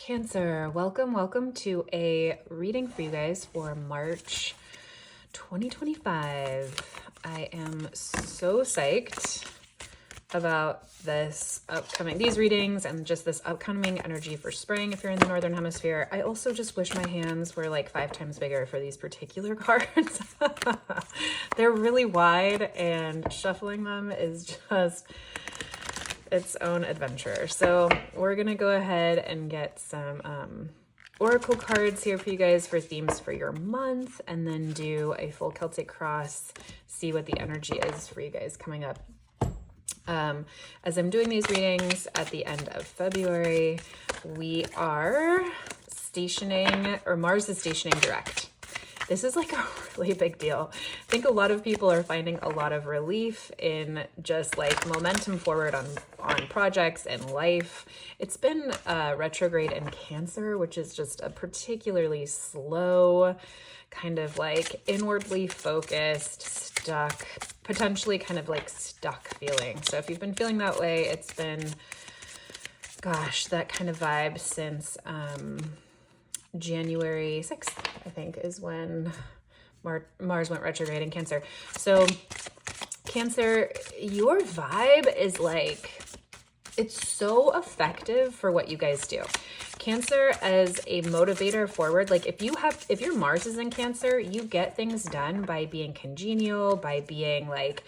Cancer, welcome to a reading for you guys for March 2025. I am so psyched about these readings and just this upcoming energy for spring if you're in the Northern Hemisphere. I also just wish my hands were like 5 times bigger for these particular cards. They're really wide and shuffling them is just its own adventure. So we're gonna go ahead and get some oracle cards here for you guys for themes for your month, and then do a full Celtic cross, see what the energy is for you guys coming up. As I'm doing these readings at the end of February, we are stationing, or Mars is stationing direct. This is like a really big deal. I think a lot of people are finding a lot of relief in just like momentum forward on projects and life. It's been retrograde in Cancer, which is just a particularly slow, kind of like inwardly focused, stuck, potentially kind of like stuck feeling. So if you've been feeling that way, it's been, gosh, that kind of vibe since January 6th, I think, is when Mars went retrograde in Cancer. So Cancer, your vibe is like, it's so effective for what you guys do. Cancer as a motivator forward, like if your Mars is in Cancer, you get things done by being congenial, by being like,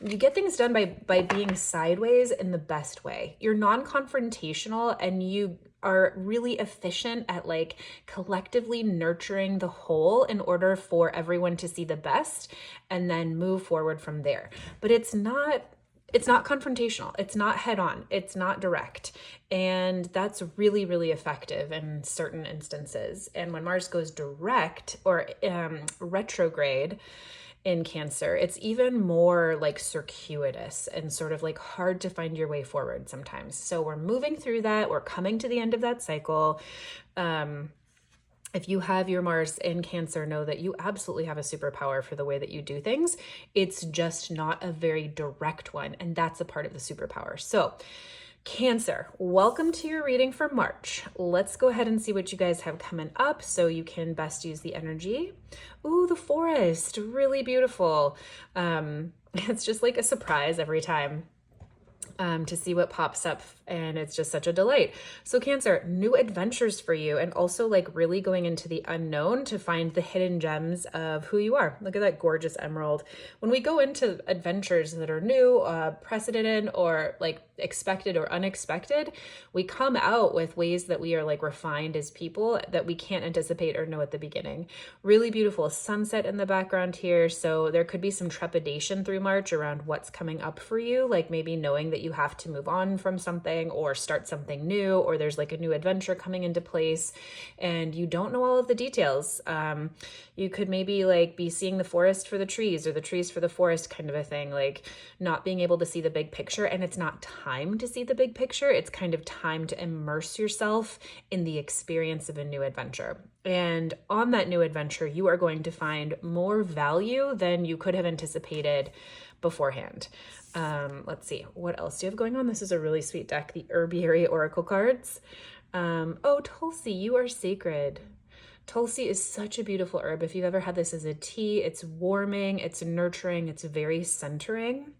you get things done by being sideways in the best way. You're non-confrontational and you are really efficient at like collectively nurturing the whole in order for everyone to see the best and then move forward from there. But it's not confrontational. It's not head on. It's not direct. And that's really, really effective in certain instances. And when Mars goes direct or retrograde in Cancer, it's even more like circuitous and sort of like hard to find your way forward sometimes. So we're moving through that. We're coming to the end of that cycle. If you have your Mars in Cancer, know that you absolutely have a superpower for the way that you do things. It's just not a very direct one, and that's a part of the superpower. So Cancer, welcome to your reading for March. Let's go ahead and see what you guys have coming up so you can best use the energy. Ooh, the forest, really beautiful. It's just like a surprise every time to see what pops up, and it's just such a delight. So Cancer, new adventures for you, and also like really going into the unknown to find the hidden gems of who you are. Look at that gorgeous emerald. When we go into adventures that are new, precedented, or like expected or unexpected, we come out with ways that we are like refined as people that we can't anticipate or know at the beginning. Really beautiful sunset in the background here. So there could be some trepidation through March around what's coming up for you, like maybe knowing that you have to move on from something or start something new, or there's like a new adventure coming into place and you don't know all of the details. You could maybe like be seeing the forest for the trees or the trees for the forest kind of a thing, like not being able to see the big picture. And it's not time to see the big picture. It's kind of time to immerse yourself in the experience of a new adventure. And on that new adventure, you are going to find more value than you could have anticipated beforehand. Let's see, what else do you have going on? This is a really sweet deck, the Herbiary Oracle cards. Oh, Tulsi, you are sacred. Tulsi is such a beautiful herb. If you've ever had this as a tea, it's warming, it's nurturing, it's very centering.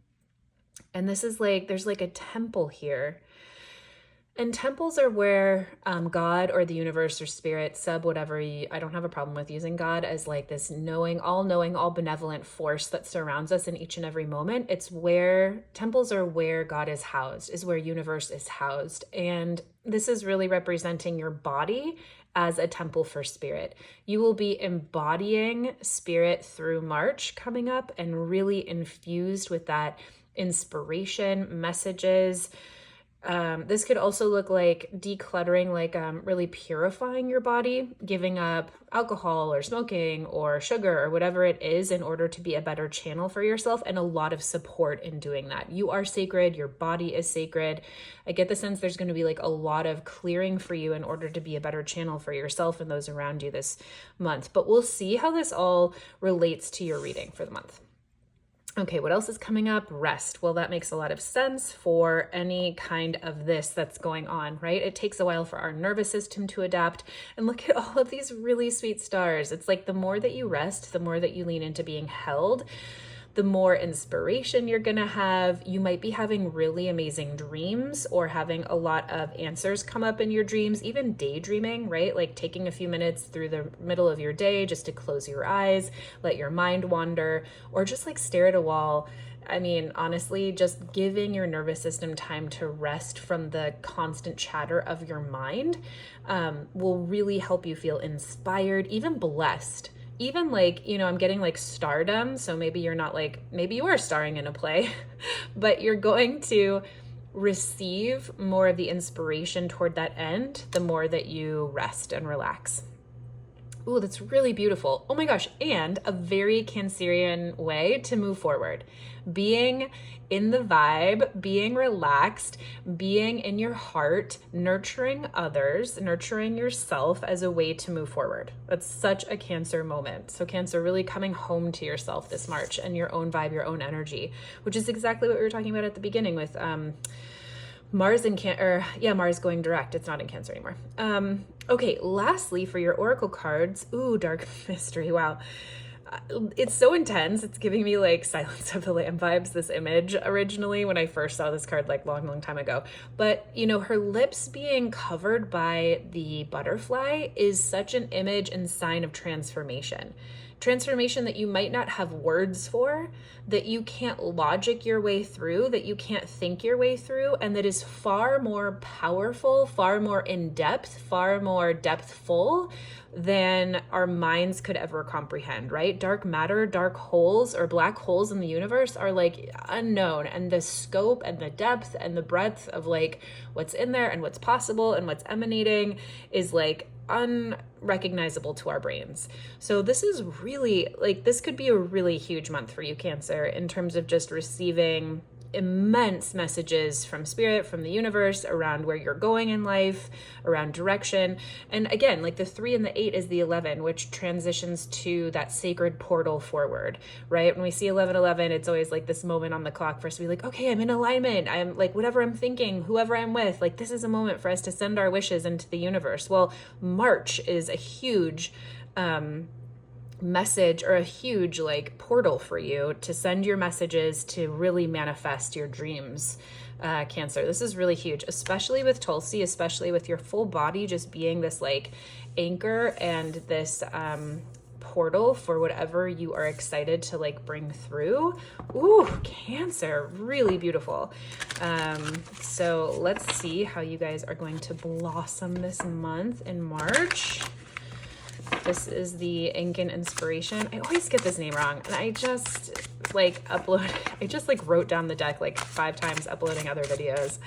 And this is like, there's like a temple here. And temples are where God or the universe or spirit, whatever, I don't have a problem with using God as like this knowing, all benevolent force that surrounds us in each and every moment. It's where temples are where God is housed, is where universe is housed. And this is really representing your body as a temple for spirit. You will be embodying spirit through March coming up and really infused with that inspiration, messages. This could also look like decluttering, like really purifying your body, giving up alcohol or smoking or sugar or whatever it is in order to be a better channel for yourself, and a lot of support in doing that. You are sacred. Your body is sacred. I get the sense there's going to be like a lot of clearing for you in order to be a better channel for yourself and those around you this month. But we'll see how this all relates to your reading for the month. Okay, what else is coming up? Rest. Well, that makes a lot of sense for any kind of this that's going on, right? It takes a while for our nervous system to adapt. And look at all of these really sweet stars. It's like the more that you rest, the more that you lean into being held, the more inspiration you're going to have. You might be having really amazing dreams or having a lot of answers come up in your dreams, even daydreaming, right? Like taking a few minutes through the middle of your day just to close your eyes, let your mind wander, or just like stare at a wall. I mean, honestly, just giving your nervous system time to rest from the constant chatter of your mind will really help you feel inspired, even blessed. Even like, I'm getting like stardom. So maybe you're not like, maybe you are starring in a play, but you're going to receive more of the inspiration toward that end, the more that you rest and relax. Ooh, that's really beautiful. Oh my gosh. And a very Cancerian way to move forward. Being in the vibe, being relaxed, being in your heart, nurturing others, nurturing yourself as a way to move forward. That's such a Cancer moment. So Cancer, really coming home to yourself this March and your own vibe, your own energy, which is exactly what we were talking about at the beginning with Mars in Mars going direct. It's not in Cancer anymore. Okay, lastly, for your oracle cards, ooh, dark mystery. Wow. It's so intense. It's giving me like Silence of the Lamb vibes, this image originally when I first saw this card like long time ago. But her lips being covered by the butterfly is such an image and sign of transformation. Transformation that you might not have words for, that you can't logic your way through, that you can't think your way through, and that is far more powerful, far more in depth, far more depthful than our minds could ever comprehend, right? Dark matter, dark holes, or black holes in the universe are like unknown, and the scope and the depth and the breadth of like what's in there and what's possible and what's emanating is like unrecognizable to our brains. So this is really like, this could be a really huge month for you, Cancer, in terms of just receiving immense messages from spirit, from the universe, around where you're going in life, around direction. And again, like the 3 and the 8 is the 11, which transitions to that sacred portal forward, right? When we see 1111, it's always like this moment on the clock for us to be like, okay, I'm in alignment. I'm like, whatever I'm thinking, whoever I'm with, like this is a moment for us to send our wishes into the universe. Well, March is a huge message, or a huge like portal for you to send your messages, to really manifest your dreams, Cancer. This is really huge, especially with Tulsi, especially with your full body just being this like anchor and this portal for whatever you are excited to like bring through. Ooh, Cancer, really beautiful. So let's see how you guys are going to blossom this month in March. This is the Incan Inspiration. I always get this name wrong, and I just like wrote down the deck like 5 times uploading other videos.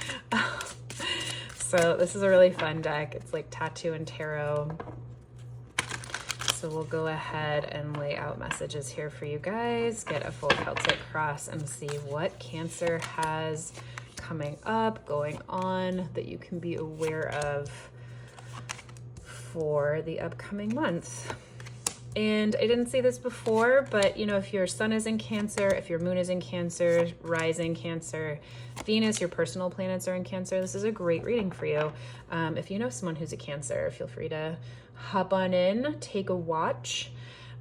So this is a really fun deck. It's like Tattoo and Tarot. So we'll go ahead and lay out messages here for you guys, get a full Celtic cross, and see what Cancer has coming up, going on, that you can be aware of for the upcoming month. And I didn't say this before, but if your sun is in Cancer, if your moon is in Cancer, rising Cancer, Venus, your personal planets are in Cancer, this is a great reading for you. If you know someone who's a Cancer, feel free to hop on in, take a watch.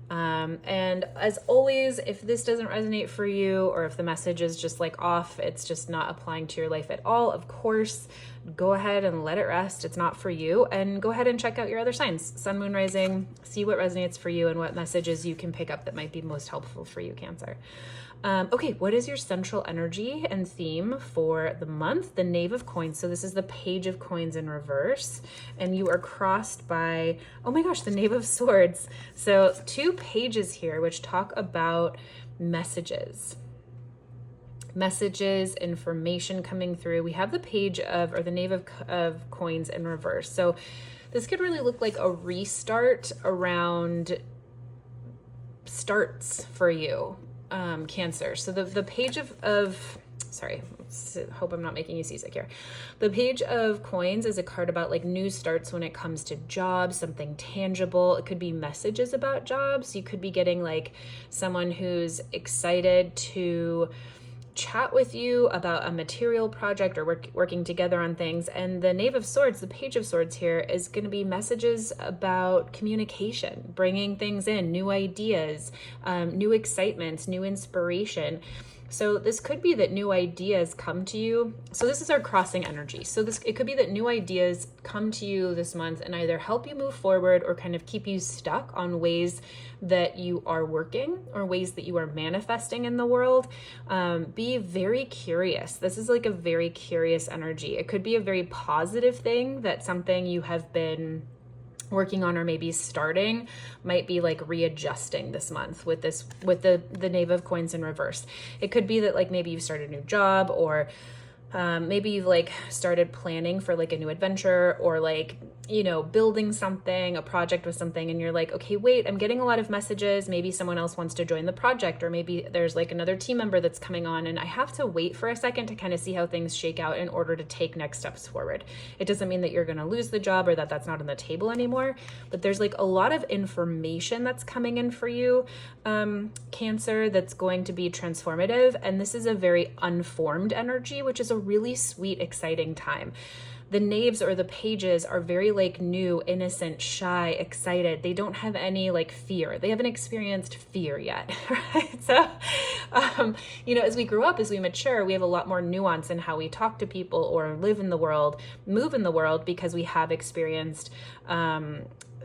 And as always, if this doesn't resonate for you, or if the message is just like off, it's just not applying to your life at all, of course, go ahead and let it rest. It's not for you. And go ahead and check out your other signs, sun, moon, rising, see what resonates for you and what messages you can pick up that might be most helpful for you, Cancer. Okay, what is your central energy and theme for the month? The Knave of Coins. So this is the Page of Coins in reverse, and you are crossed by, oh my gosh, the Knave of Swords. So 2 pages here which talk about messages, information coming through. We have the Page of, or the Knave of Coins in reverse. So this could really look like a restart around starts for you, Cancer. So the Page of sorry, Hope I'm not making you seasick here. The Page of Coins is a card about like new starts when it comes to jobs, something tangible. It could be messages about jobs. You could be getting like someone who's excited to chat with you about a material project or working together on things. And the Knave of Swords, the Page of Swords here, is going to be messages about communication, bringing things in, new ideas, new excitements, new inspiration. So this could be that new ideas come to you. So this is our crossing energy. So it could be that new ideas come to you this month and either help you move forward or kind of keep you stuck on ways that you are working or ways that you are manifesting in the world. Be very curious. This is like a very curious energy. It could be a very positive thing, that something you have been working on or maybe starting might be like readjusting this month with the Knave of Coins in reverse. It could be that like maybe you've started a new job, or maybe you've like started planning for like a new adventure, or like, you know, building something, a project with something, and you're like, okay, wait, I'm getting a lot of messages. Maybe someone else wants to join the project, or maybe there's like another team member that's coming on, and I have to wait for a second to kind of see how things shake out in order to take next steps forward. It doesn't mean that you're going to lose the job or that that's not on the table anymore, but there's like a lot of information that's coming in for you, Cancer, that's going to be transformative. And this is a very unformed energy, which is a really sweet, exciting time. The knaves or the pages are very like new, innocent, shy, excited. They don't have any like fear. They haven't experienced fear yet, right? So, you know, as we grow up, as we mature, we have a lot more nuance in how we talk to people or live in the world, move in the world, because we have experienced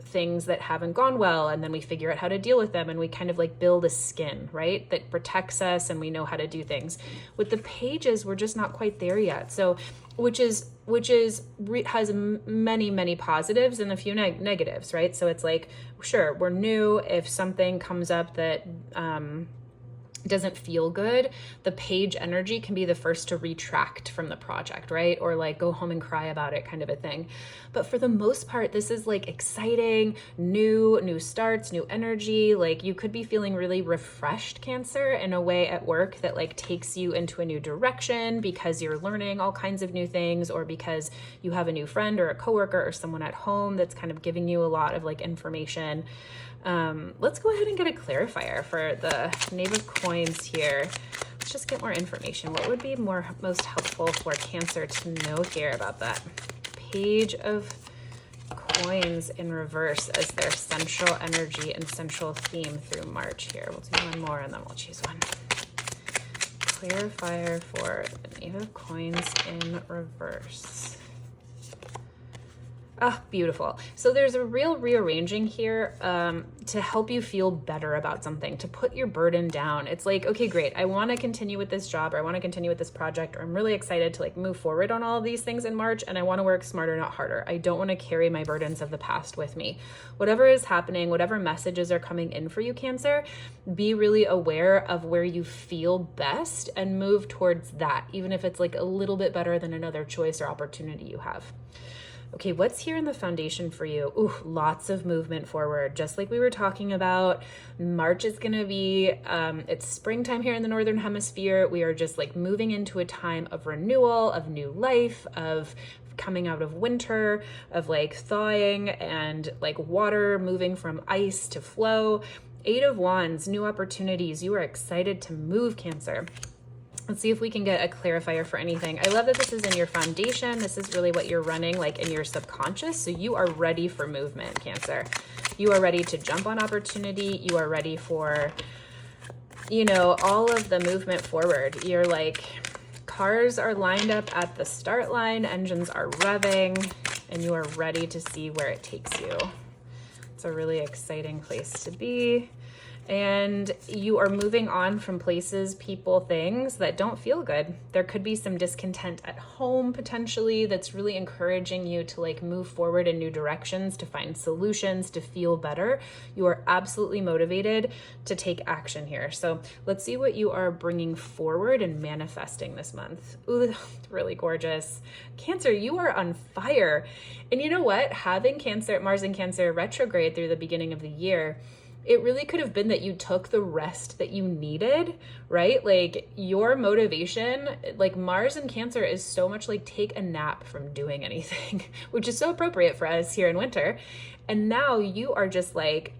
things that haven't gone well, and then we figure out how to deal with them, and we kind of like build a skin, right, that protects us, and we know how to do things. With the pages, we're just not quite there yet. So which has many positives and a few negatives, right? So it's like, sure, we're new. If something comes up that doesn't feel good, the page energy can be the first to retract from the project, right? Or like go home and cry about it, kind of a thing. But for the most part, this is like exciting, new starts, new energy. Like you could be feeling really refreshed, Cancer, in a way at work that like takes you into a new direction because you're learning all kinds of new things, or because you have a new friend or a coworker or someone at home that's kind of giving you a lot of like information. Let's go ahead and get a clarifier for the Knave of Coins here. Let's just get more information. What would be most helpful for Cancer to know here about that? Page of Coins in reverse as their central energy and central theme through March here. We'll do one more and then we'll choose one. Clarifier for the Knave of Coins in reverse. Ah, beautiful. So there's a real rearranging here to help you feel better about something, to put your burden down. It's like, okay, great. I want to continue with this job, or I want to continue with this project, or I'm really excited to like move forward on all of these things in March, and I want to work smarter, not harder. I don't want to carry my burdens of the past with me. Whatever is happening, whatever messages are coming in for you, Cancer, be really aware of where you feel best and move towards that, even if it's like a little bit better than another choice or opportunity you have. Okay, what's here in the foundation for you? Ooh, lots of movement forward. Just like we were talking about, March is going to be, it's springtime here in the Northern Hemisphere. We are just like moving into a time of renewal, of new life, of coming out of winter, of like thawing and like water moving from ice to flow. 8 of Wands, new opportunities. You are excited to move, Cancer. Let's see if we can get a clarifier for anything. I love that this is in your foundation. This is really what you're running like in your subconscious. So you are ready for movement, Cancer. You are ready to jump on opportunity. You are ready for, you know, all of the movement forward. You're like, cars are lined up at the start line, engines are revving, and you are ready to see where it takes you. It's a really exciting place to be. And you are moving on from places, people, things that don't feel good. There could be some discontent at home potentially that's really encouraging you to like move forward in new directions, to find solutions, to feel better. You are absolutely motivated to take action here. So let's see what you are bringing forward and manifesting this month. Ooh, really gorgeous. Cancer, you are on fire. And you know what? Having Cancer, Mars in Cancer retrograde through the beginning of the year, it really could have been that you took the rest that you needed, right? Like your motivation, like Mars in Cancer is so much like take a nap from doing anything, which is so appropriate for us here in winter. And now you are just like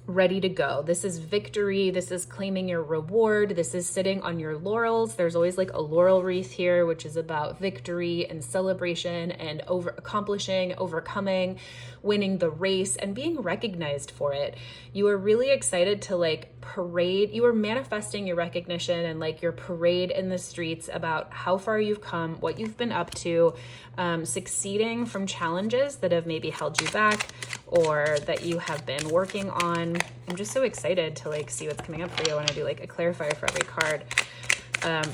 ready to go. This is victory. This is claiming your reward. This is sitting on your laurels. There's always like a laurel wreath here, which is about victory and celebration and overcoming, winning the race and being recognized for it. You are really excited to like parade. You are manifesting your recognition and like your parade in the streets about how far you've come, what you've been up to, succeeding from challenges that have maybe held you back or that you have been working on. I'm just so excited to like see what's coming up for you when I do like a clarifier for every card.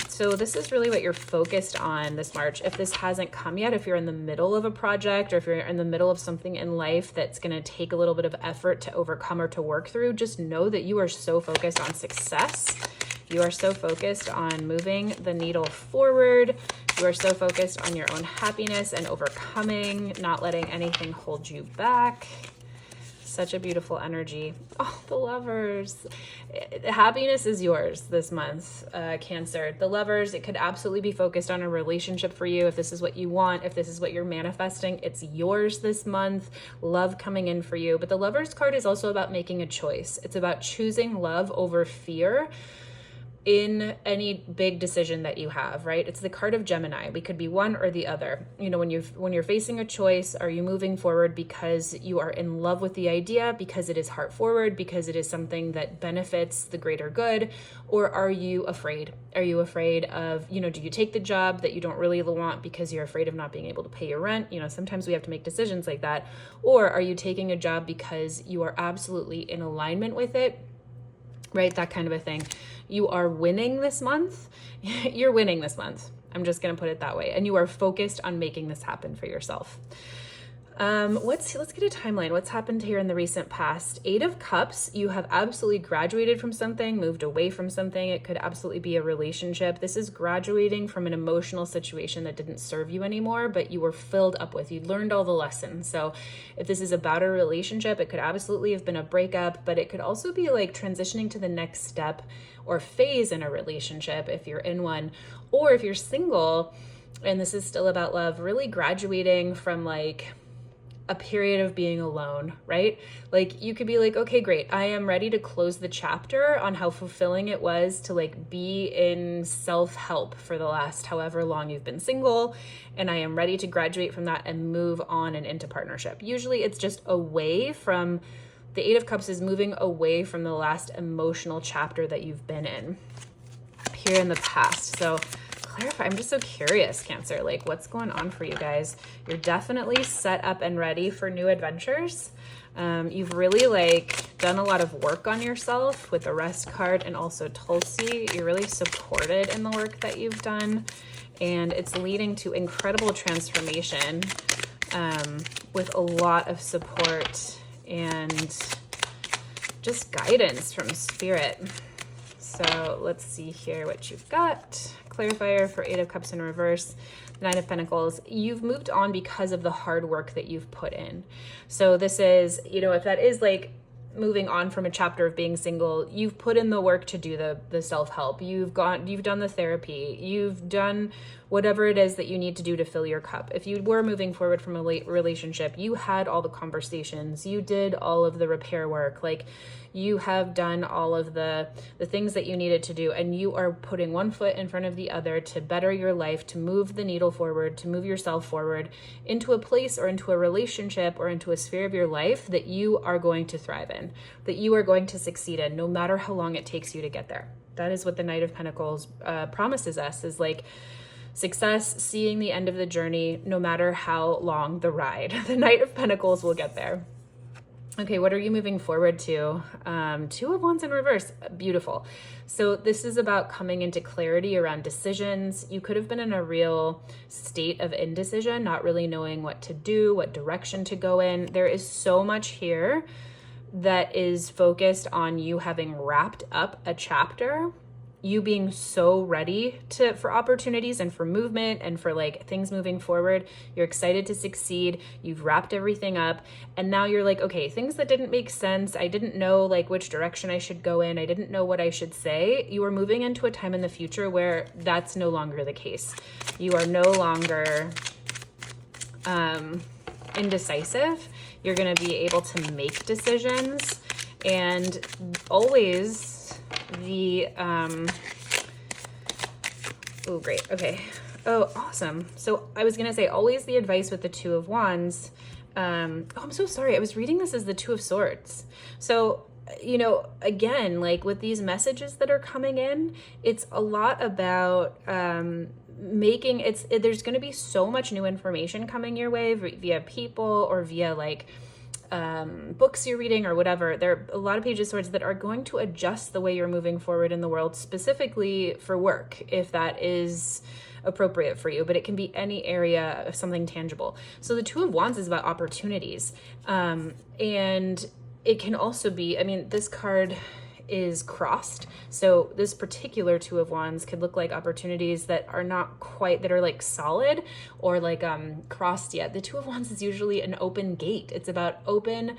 So this is really what you're focused on this March. If this hasn't come yet, if you're in the middle of a project or if you're in the middle of something in life that's going to take a little bit of effort to overcome or to work through, just know that you are so focused on success. You are so focused on moving the needle forward. You are so focused on your own happiness and overcoming, not letting anything hold you back. Such a beautiful energy. Oh, the Lovers. Happiness is yours this month, Cancer. The Lovers, it could absolutely be focused on a relationship for you. If this is what you want, if this is what you're manifesting, it's yours this month. Love coming in for you. But the Lovers card is also about making a choice. It's about choosing love over fear in any big decision that you have, right? It's the card of Gemini. We could be one or the other. You know, when you're facing a choice, are you moving forward because you are in love with the idea, because it is heart forward, because it is something that benefits the greater good, or are you afraid? Are you afraid of, you know, do you take the job that you don't really want because you're afraid of not being able to pay your rent? You know, sometimes we have to make decisions like that. Or are you taking a job because you are absolutely in alignment with it? Right? That kind of a thing. You are winning this month. You're winning this month. I'm just going to put it that way. And you are focused on making this happen for yourself. Let's get a timeline. What's happened here in the recent past? 8 of Cups. You have absolutely graduated from something, moved away from something. It could absolutely be a relationship. This is graduating from an emotional situation that didn't serve you anymore, but you were filled up with. You learned all the lessons. So if this is about a relationship, it could absolutely have been a breakup, but it could also be like transitioning to the next step or phase in a relationship if you're in one, or if you're single and this is still about love, really graduating from like a period of being alone, right? Like you could be like, okay, great. I am ready to close the chapter on how fulfilling it was to like be in self-help for the last however long you've been single. And I am ready to graduate from that and move on and into partnership. Usually it's just away from the 8 of Cups is moving away from the last emotional chapter that you've been in here in the past. So clarify, I'm just so curious, Cancer, like what's going on for you guys? You're definitely set up and ready for new adventures. You've really like done a lot of work on yourself with the Rest card and also Tulsi. You're really supported in the work that you've done, and it's leading to incredible transformation with a lot of support and just guidance from Spirit. So let's see here what you've got. Clarifier for 8 of Cups in reverse, 9 of Pentacles. You've moved on because of the hard work that you've put in. So this is, you know, if that is like moving on from a chapter of being single, you've put in the work to do the self-help. You've done the therapy. You've done whatever it is that you need to do to fill your cup. If you were moving forward from a relationship, you had all the conversations. You did all of the repair work. Like you have done all of the things that you needed to do, and you are putting one foot in front of the other to better your life, to move the needle forward, to move yourself forward into a place or into a relationship or into a sphere of your life that you are going to thrive in, that you are going to succeed in, no matter how long it takes you to get there. That is what the Knight of Pentacles promises us, is like success, seeing the end of the journey, no matter how long the ride. The Knight of Pentacles will get there. Okay, what are you moving forward to? 2 of Wands in reverse. Beautiful. So this is about coming into clarity around decisions. You could have been in a real state of indecision, not really knowing what to do, what direction to go in. There is so much here that is focused on you having wrapped up a chapter you being so ready for opportunities and for movement and for like things moving forward. You're excited to succeed. You've wrapped everything up. And now you're like, okay, things that didn't make sense. I didn't know like which direction I should go in. I didn't know what I should say. You are moving into a time in the future where that's no longer the case. You are no longer indecisive. You're going to be able to make decisions, and always the oh great, okay, oh awesome. So I was going to say always the advice with the Two of Wands. Oh, I'm so sorry, I was reading this as the Two of Swords. So you know, again, like with these messages that are coming in, it's a lot about there's going to be so much new information coming your way via people or via like books you're reading or whatever. There are a lot of Page of Swords that are going to adjust the way you're moving forward in the world, specifically for work, if that is appropriate for you, but it can be any area of something tangible. So the Two of Wands is about opportunities. And it can also be, I mean, this card is crossed. So this particular Two of Wands could look like opportunities that are not quite, that are like solid or like crossed yet. The Two of Wands is usually an open gate. It's about open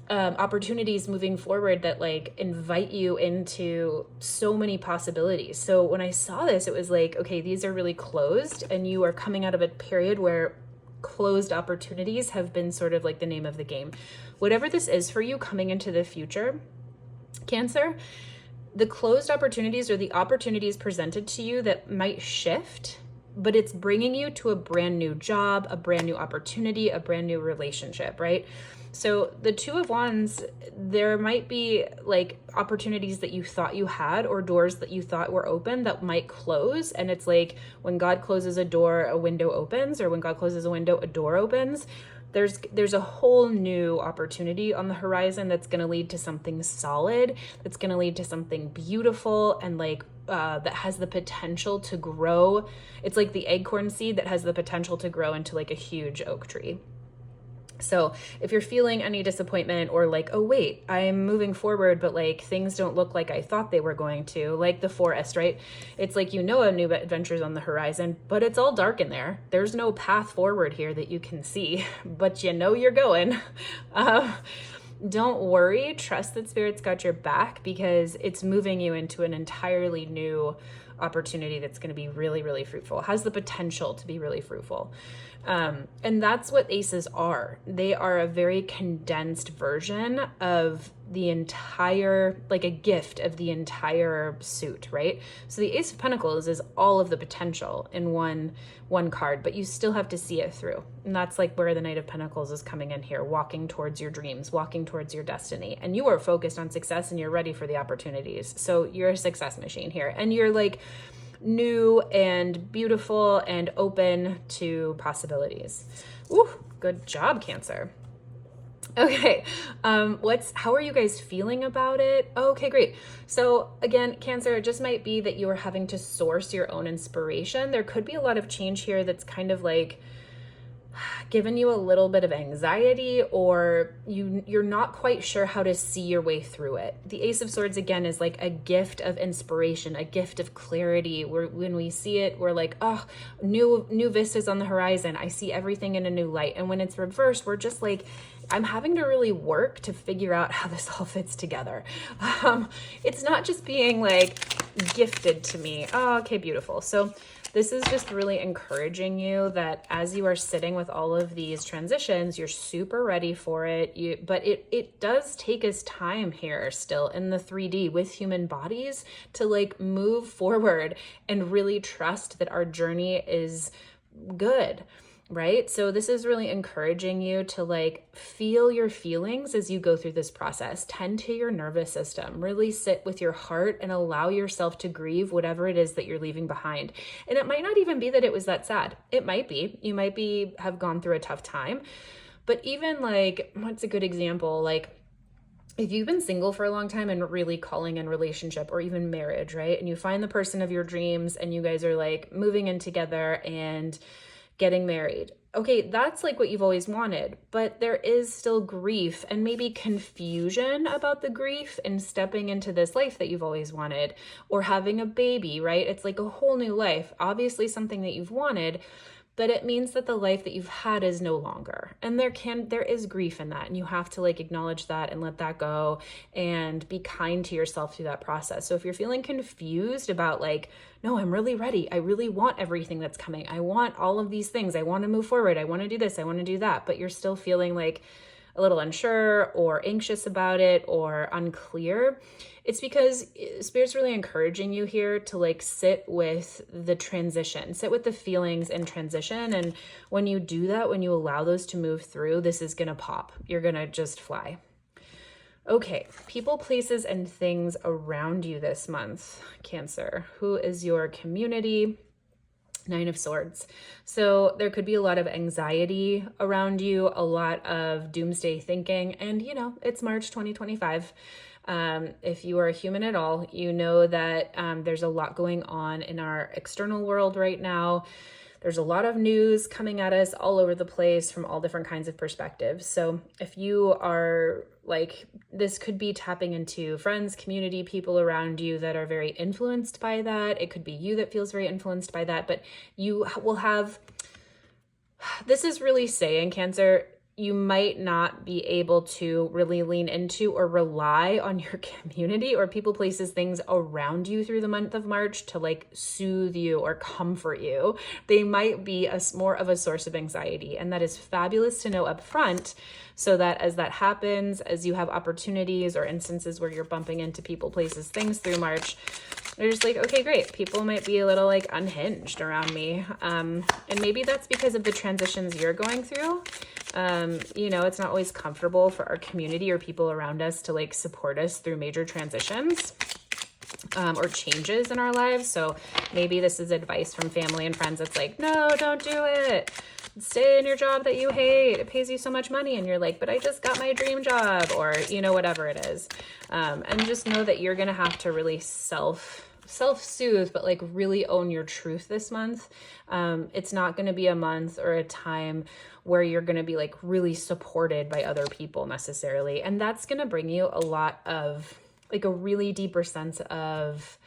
opportunities moving forward that like invite you into so many possibilities. So when I saw this, it was like, okay, these are really closed, and you are coming out of a period where closed opportunities have been sort of like the name of the game. Whatever this is for you coming into the future, Cancer, the closed opportunities or the opportunities presented to you that might shift, but it's bringing you to a brand new job, a brand new opportunity, a brand new relationship, right? So the Two of Wands, there might be like opportunities that you thought you had or doors that you thought were open that might close. And it's like when God closes a door, a window opens, or when God closes a window, a door opens. There's a whole new opportunity on the horizon that's going to lead to something solid, that's going to lead to something beautiful and like that has the potential to grow. It's like the acorn seed that has the potential to grow into like a huge oak tree. So if you're feeling any disappointment or like, oh wait, I'm moving forward, but like things don't look like I thought they were going to, like the forest, right? It's like, you know, a new adventure's on the horizon, but it's all dark in there. There's no path forward here that you can see, but you know you're going. Don't worry, trust that Spirit's got your back, because it's moving you into an entirely new opportunity that's going to be really, really fruitful, has the potential to be really fruitful. And that's what aces are. They are a very condensed version of the entire, like a gift of the entire suit, right? So the Ace of Pentacles is all of the potential in one card, but you still have to see it through. And that's like where the Knight of Pentacles is coming in here, walking towards your dreams, walking towards your destiny. And you are focused on success and you're ready for the opportunities. So you're a success machine here. And you're like new and beautiful and open to possibilities. Ooh, good job, Cancer. Okay, how are you guys feeling about it? Okay, great. So again, Cancer, it just might be that you are having to source your own inspiration. There could be a lot of change here that's kind of like given you a little bit of anxiety, or you're not quite sure how to see your way through it. The Ace of Swords, again, is like a gift of inspiration, a gift of clarity, where when we see it, we're like, oh, new vistas on the horizon. I see everything in a new light. And when it's reversed, we're just like, I'm having to really work to figure out how this all fits together. It's not just being like gifted to me. Oh, okay, beautiful. So this is just really encouraging you that as you are sitting with all of these transitions, you're super ready for it. But it does take us time here still in the 3D with human bodies to like move forward and really trust that our journey is good. Right? So this is really encouraging you to like feel your feelings as you go through this process. Tend to your nervous system. Really sit with your heart and allow yourself to grieve whatever it is that you're leaving behind. And it might not even be that it was that sad. It might be. You might have gone through a tough time. But even like, what's a good example? Like, if you've been single for a long time and really calling in relationship or even marriage, right? And you find the person of your dreams and you guys are like moving in together and getting married. Okay, that's like what you've always wanted, but there is still grief and maybe confusion about the grief in stepping into this life that you've always wanted, or having a baby, right? It's like a whole new life, obviously something that you've wanted, but it means that the life that you've had is no longer. And there is grief in that. And you have to like acknowledge that and let that go and be kind to yourself through that process. So if you're feeling confused about like, no, I'm really ready. I really want everything that's coming. I want all of these things. I want to move forward. I want to do this. I want to do that. But you're still feeling like a little unsure or anxious about it or unclear, it's because Spirit's really encouraging you here to like sit with the transition, sit with the feelings in transition. And when you do that, when you allow those to move through, this is going to pop. You're going to just fly. Okay, people, places, and things around you this month, Cancer. Who is your community? 9 of Swords. So there could be a lot of anxiety around you, a lot of doomsday thinking, and you know, it's March 2025. If you are a human at all, you know that there's a lot going on in our external world right now. There's a lot of news coming at us all over the place from all different kinds of perspectives. So if you are like, this could be tapping into friends, community, people around you that are very influenced by that. It could be you that feels very influenced by that, but you will have, this is really saying, Cancer, you might not be able to really lean into or rely on your community or people, places, things around you through the month of March to like soothe you or comfort you. They might be more of a source of anxiety. And that is fabulous to know up front, so that as that happens, as you have opportunities or instances where you're bumping into people, places, things through March, they're just like, okay, great. People might be a little like unhinged around me. And maybe that's because of the transitions you're going through. You know, it's not always comfortable for our community or people around us to like support us through major transitions or changes in our lives. So maybe this is advice from family and friends that's like, no, don't do it. Stay in your job that you hate. It pays you so much money. And you're like, but I just got my dream job, or, you know, whatever it is. And just know that you're going to have to really self-soothe, but like really own your truth this month. It's not going to be a month or a time where you're going to be like really supported by other people necessarily. And that's going to bring you a lot of like a really deeper sense of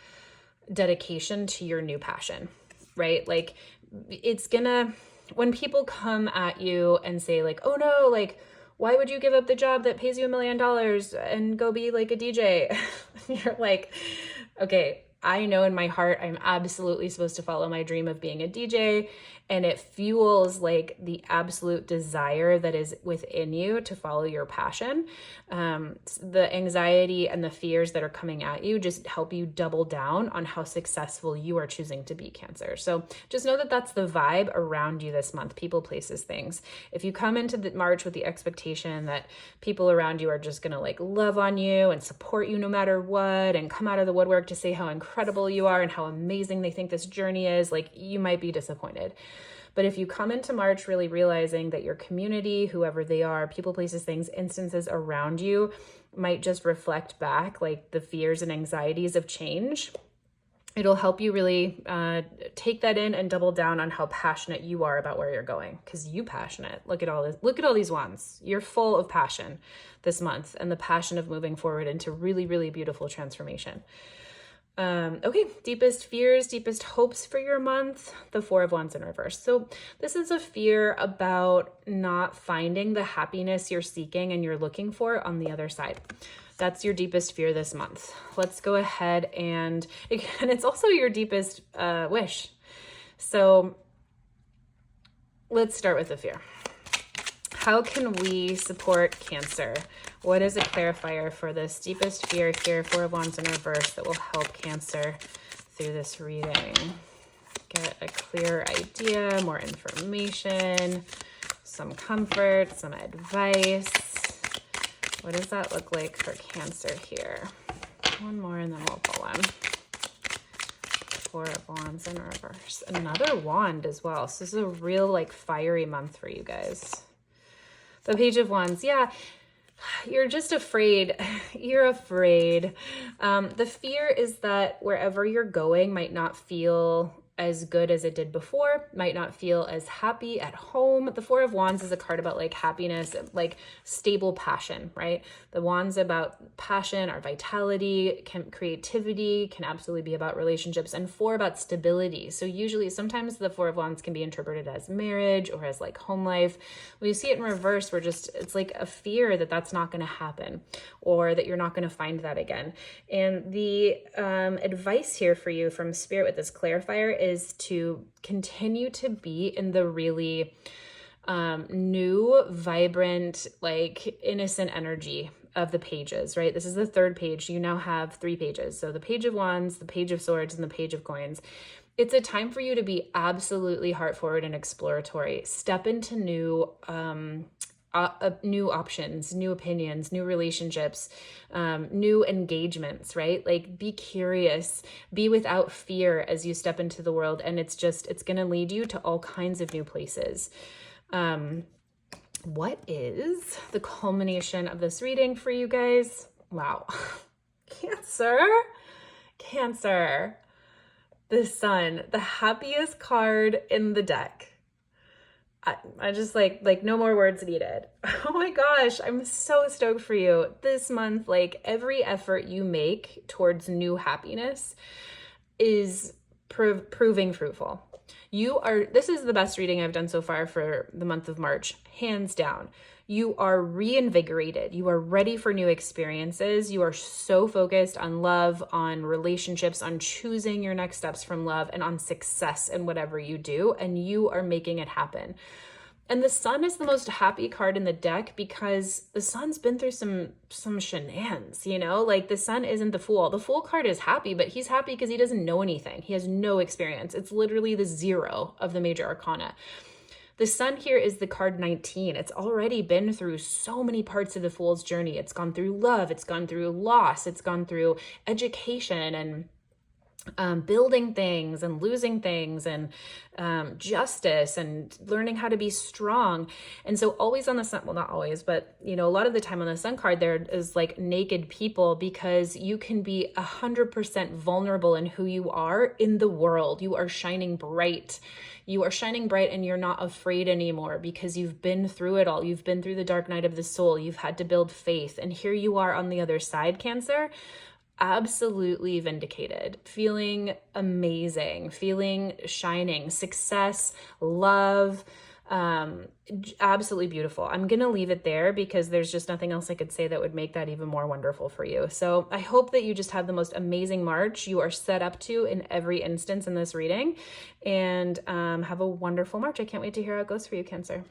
dedication to your new passion, right? Like it's gonna, when people come at you and say like, oh no, like, why would you give up the job that pays you $1 million and go be like a DJ? You're like, okay, I know in my heart, I'm absolutely supposed to follow my dream of being a DJ, and it fuels like the absolute desire that is within you to follow your passion. The anxiety and the fears that are coming at you just help you double down on how successful you are choosing to be, Cancer. So just know that that's the vibe around you this month, people, places, things. If you come into the March with the expectation that people around you are just going to like love on you and support you no matter what, and come out of the woodwork to say how incredible you are and how amazing they think this journey is, like you might be disappointed. But if you come into March really realizing that your community, whoever they are, people, places, things, instances around you might just reflect back like the fears and anxieties of change, it'll help you really take that in and double down on how passionate you are about where you're going. Because you passionate. Look at all this. Look at all these wands. You're full of passion this month, and the passion of moving forward into really, really beautiful transformation. Okay, deepest fears, deepest hopes for your month, the 4 of Wands in reverse. So this is a fear about not finding the happiness you're seeking and you're looking for on the other side. That's your deepest fear this month. Let's go ahead and it's also your deepest wish. So let's start with the fear. How can we support Cancer? What is a clarifier for this deepest fear here, 4 of Wands in reverse, that will help Cancer through this reading? Get a clear idea, more information, some comfort, some advice. What does that look like for Cancer here? One more and then we'll pull one. 4 of Wands in reverse. Another wand as well. So this is a real like fiery month for you guys. The Page of Wands. Yeah, you're just afraid. You're afraid. The fear is that wherever you're going might not feel as good as it did before, might not feel as happy at home. The Four of Wands is a card about like happiness, like stable passion, right? The Wands about passion, our vitality, creativity, can absolutely be about relationships, and Four about stability. So usually, sometimes the Four of Wands can be interpreted as marriage or as like home life. When you see it in reverse, it's like a fear that that's not going to happen, or that you're not going to find that again. And the advice here for you from Spirit with this clarifier is to continue to be in the really new, vibrant, like innocent energy of the pages, right? This is the third page. You now have 3 pages. So the Page of Wands, the Page of Swords, and the Page of Coins. It's a time for you to be absolutely heart forward and exploratory. Step into new options, new opinions, new relationships, new engagements, right? Like be curious, be without fear as you step into the world. And it's going to lead you to all kinds of new places. What is the culmination of this reading for you guys? Wow. Cancer, the Sun, the happiest card in the deck. I just like no more words needed. Oh my gosh, I'm so stoked for you. This month, like every effort you make towards new happiness is proving fruitful. This is the best reading I've done so far for the month of March, hands down. You are reinvigorated. You are ready for new experiences. You are so focused on love, on relationships, on choosing your next steps from love, and on success in whatever you do. And you are making it happen. And the Sun is the most happy card in the deck because the Sun's been through some shenanigans, you know? Like the Sun isn't the Fool. The Fool card is happy, but he's happy because he doesn't know anything. He has no experience. It's literally the 0 of the major arcana. The Sun here is the card 19. It's already been through so many parts of the Fool's journey. It's gone through love. It's gone through loss. It's gone through education and building things and losing things and justice and learning how to be strong. And so always on the Sun, well, not always, but you know, a lot of the time on the Sun card, there is like naked people, because you can be 100% vulnerable in who you are in the world. You are shining bright. You are shining bright and you're not afraid anymore because you've been through it all. You've been through the dark night of the soul. You've had to build faith. And here you are on the other side, Cancer, absolutely vindicated, feeling amazing, feeling shining, success, love, absolutely beautiful. I'm going to leave it there because there's just nothing else I could say that would make that even more wonderful for you. So I hope that you just have the most amazing March you are set up to in every instance in this reading, and have a wonderful March. I can't wait to hear how it goes for you, Cancer.